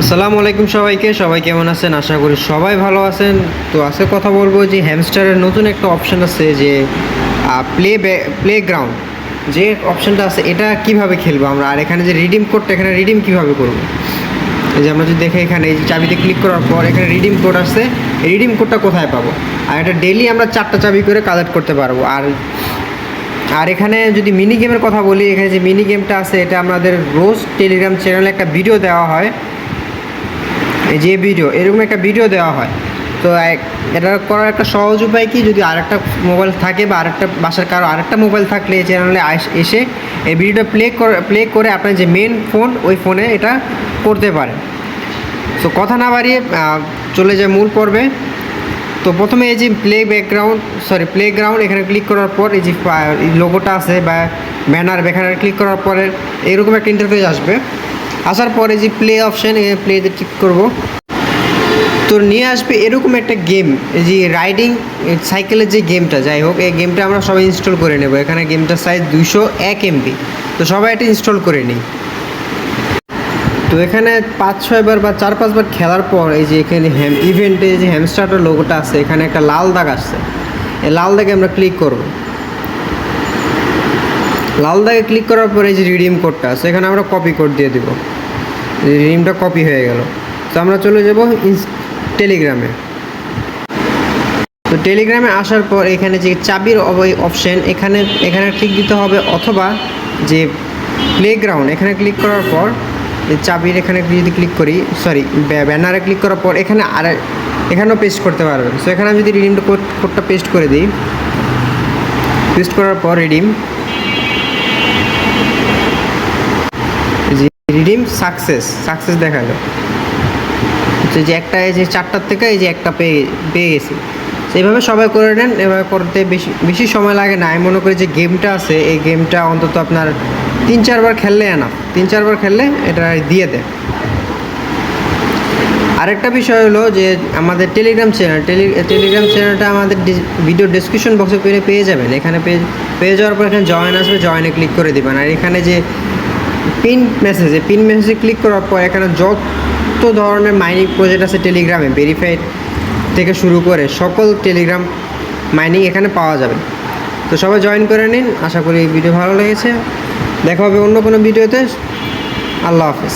আসসালামু আলাইকুম সবাই কেমন আছেন? আশা করি সবাই ভালো আছেন। তো আজকে কথা বলবো যে হ্যামস্টারের নতুন একটা অপশন আছে যে প্লে গ্রাউন্ড যে অপশনটা আছে এটা কিভাবে খেলবো আমরা, আর এখানে যে রিডিম কোডটা এখানে রিডিম কিভাবে করবো। এই যে আমরা যদি দেখে এখানে এই চাবিতে ক্লিক করার পর এখানে রিডিম কোড আসছে, এই রিডিম কোডটা কোথায় পাবো? আর এটা ডেইলি আমরা 4টা চাবি করে কালেক্ট করতে পারবো। আর আর এখানে যদি মিনি গেমের কথা বলি, এখানে যে মিনি গেমটা আছে এটা আমাদের রোজ টেলিগ্রাম চ্যানেলে একটা ভিডিও দেওয়া হয়। এই যে ভিডিও এরকম একটা ভিডিও দেওয়া হয়। তো এটা করার একটা সহজ উপায় কি, যদি আরেকটা মোবাইল থাকে বা আরেকটা বাসার কারো আরেকটা মোবাইল থাকলে এই চ্যানেলে এসে এই ভিডিওটা প্লে করে আপনার যে মেন ফোন ওই ফোনে এটা করতে পারেন। তো কথা না বাড়িয়ে চলে যায় মূল পর্বে। তো প্রথমে এই যে প্লে গ্রাউন্ড এখানে ক্লিক করার পর এই যে লোগোটা আছে বা ব্যানার, এখানে ক্লিক করার পরে এরকম একটা ইন্টারফেস আসবে। আসার পরে যে প্লে অপশান, এখানে প্লেতে ক্লিক করব, তো নিয়ে আসবে এরকম একটা গেম, এই যে রাইডিং সাইকেলের যে গেমটা, যাই হোক এই গেমটা আমরা সবাই ইনস্টল করে নেব। এখানে গেমটার সাইজ 201 MB। তো সবাই এটা ইনস্টল করে নিই। তো এখানে 5-6 বার বা 4-5 বার খেলার পর এই যে এখানে ইভেন্টে যে হ্যামস্টারের লোগোটা আছে, এখানে একটা লাল দাগ আসছে, এই লাল দাগে আমরা ক্লিক করব। লাল দাগে ক্লিক করার পরে এই যে রিডিম কোডটা আছে এখানে আমরা কপি কোড দিয়ে দেবো। রিডিমটা কপি হয়ে গেল। তো আমরা চলে যাব টেলিগ্রামে। তো টেলিগ্রামে আসার পর এখানে যে চাবির অপশান এখানে ক্লিক দিতে হবে, অথবা যে প্লেগ্রাউন্ড এখানে ক্লিক করার পর চাবির এখানে যদি ক্লিক করি, ব্যানারে ক্লিক করার পর এখানেও পেস্ট করতে পারবেন। সো এখানে আমি যদি রিডিমটা কোডটা পেস্ট করে দিই, পেস্ট করার পর রিডিম সাকসেস দেখালো যে একটা, এই যে 4টার থেকে এই যে একটা পেয়ে গেছি। এইভাবে সবাই করে নেন। এভাবে করতে বেশি সময় লাগে না। আমি মনে করি যে গেমটা আছে এই গেমটা অন্তত আপনার 3-4 বার খেললে না, 3-4 বার খেললে এটা দিয়ে দেয়। আরেকটা বিষয় হলো যে আমাদের টেলিগ্রাম চ্যানেলটা আমাদের ভিডিও ডেসক্রিপশন বক্সে পেয়ে যাবেন। এখানে পেয়ে যাওয়ার পর এখানে জয়েন আসবে, জয়েনে ক্লিক করে দেবেন। আর এখানে যে পিন মেসেজে ক্লিক করার পর এখানে যত ধরনের মাইনিং প্রজেক্ট আছে টেলিগ্রামে, ভেরিফাইড থেকে শুরু করে সকল টেলিগ্রাম মাইনিং এখানে পাওয়া যাবে। তো সবাই জয়েন করে নিন। আশা করি এই ভিডিও ভালো লেগেছে। দেখা হবে অন্য কোনো ভিডিওতে। আল্লাহ হাফেজ।